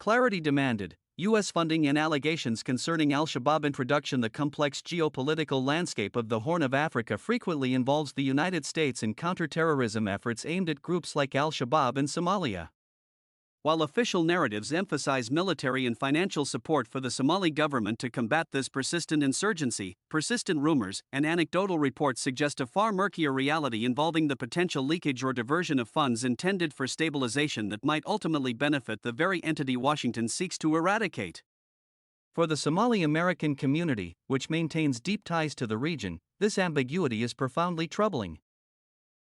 clarity demanded, U.S. funding and allegations concerning al-Shabaab introduction. The complex geopolitical landscape of the Horn of Africa frequently involves the United States in counterterrorism efforts aimed at groups like al-Shabaab in Somalia. While official narratives emphasize military and financial support for the Somali government to combat this persistent insurgency, persistent rumors and anecdotal reports suggest a far murkier reality involving the potential leakage or diversion of funds intended for stabilization that might ultimately benefit the very entity Washington seeks to eradicate. For the Somali American community, which maintains deep ties to the region, this ambiguity is profoundly troubling.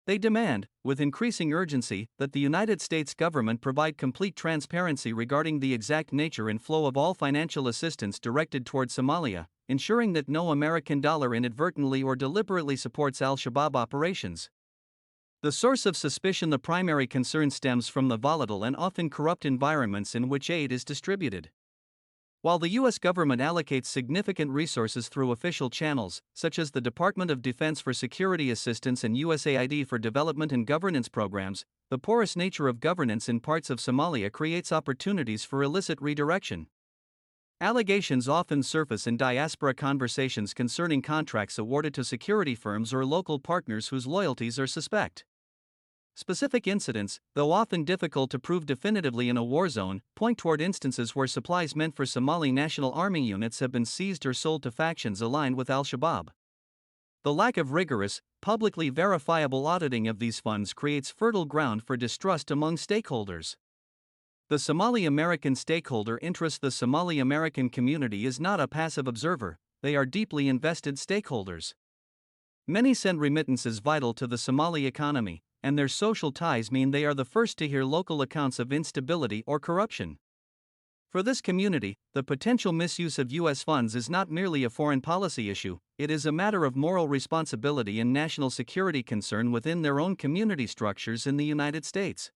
They demand, with increasing urgency, that the United States government provide complete transparency regarding the exact nature and flow of all financial assistance directed toward Somalia, ensuring that no American dollar inadvertently or deliberately supports al-Shabaab operations. The source of suspicion. The primary concern stems from the volatile and often corrupt environments in which aid is distributed. While the U.S. government allocates significant resources through official channels, such as the Department of Defense for security assistance and USAID for development and governance programs, the porous nature of governance in parts of Somalia creates opportunities for illicit redirection. Allegations often surface in diaspora conversations concerning contracts awarded to security firms or local partners whose loyalties are suspect. Specific incidents, though often difficult to prove definitively in a war zone, point toward instances where supplies meant for Somali National Army units have been seized or sold to factions aligned with al-Shabaab. The lack of rigorous, publicly verifiable auditing of these funds creates fertile ground for distrust among stakeholders. The Somali American stakeholder interest. The Somali American community is not a passive observer, they are deeply invested stakeholders. Many send remittances vital to the Somali economy, and their social ties mean they are the first to hear local accounts of instability or corruption. For this community, the potential misuse of U.S. funds is not merely a foreign policy issue, it is a matter of moral responsibility and national security concern within their own community structures in the United States.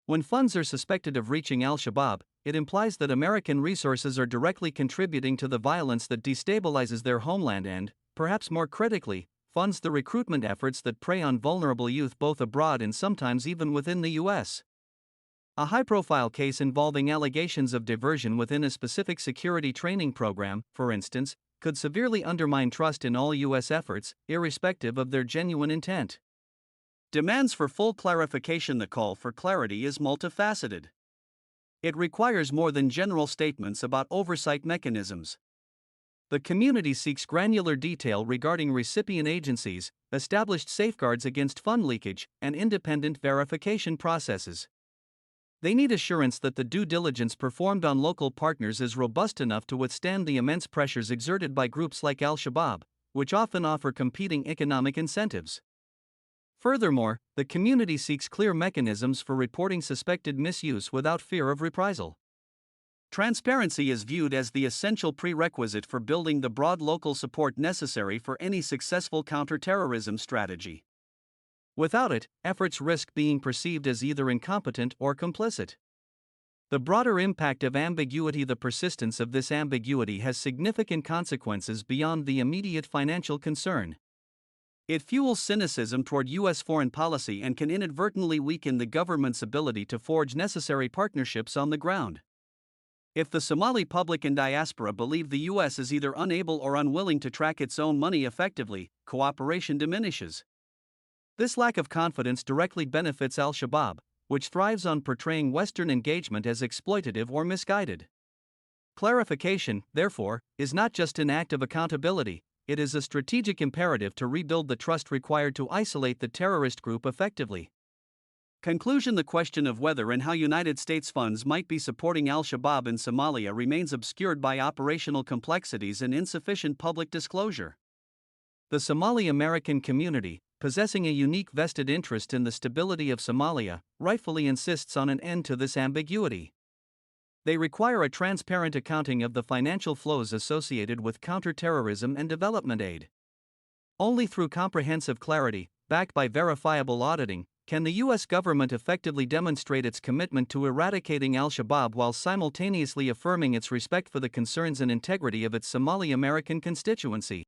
When funds are suspected of reaching al-Shabaab, it implies that American resources are directly contributing to the violence that destabilizes their homeland and, perhaps more critically, funds the recruitment efforts that prey on vulnerable youth both abroad and sometimes even within the U.S. A high-profile case involving allegations of diversion within a specific security training program, for instance, could severely undermine trust in all U.S. efforts, irrespective of their genuine intent. Demands for full clarification. The call for clarity is multifaceted. It requires more than general statements about oversight mechanisms. The community seeks granular detail regarding recipient agencies, established safeguards against fund leakage, and independent verification processes. They need assurance that the due diligence performed on local partners is robust enough to withstand the immense pressures exerted by groups like al-Shabaab, which often offer competing economic incentives. Furthermore, the community seeks clear mechanisms for reporting suspected misuse without fear of reprisal. Transparency is viewed as the essential prerequisite for building the broad local support necessary for any successful counterterrorism strategy. Without it, efforts risk being perceived as either incompetent or complicit. The broader impact of ambiguity. The persistence of this ambiguity has significant consequences beyond the immediate financial concern. It fuels cynicism toward U.S. foreign policy and can inadvertently weaken the government's ability to forge necessary partnerships on the ground. If the Somali public and diaspora believe the U.S. is either unable or unwilling to track its own money effectively, cooperation diminishes. This lack of confidence directly benefits al-Shabaab, which thrives on portraying Western engagement as exploitative or misguided. Clarification, therefore, is not just an act of accountability, it is a strategic imperative to rebuild the trust required to isolate the terrorist group effectively. Conclusion. The question of whether and how United States funds might be supporting al-Shabaab in Somalia remains obscured by operational complexities and insufficient public disclosure. The Somali American community, possessing a unique vested interest in the stability of Somalia, rightfully insists on an end to this ambiguity. They require a transparent accounting of the financial flows associated with counterterrorism and development aid. Only through comprehensive clarity, backed by verifiable auditing, can the U.S. government effectively demonstrate its commitment to eradicating al-Shabaab while simultaneously affirming its respect for the concerns and integrity of its Somali American constituency.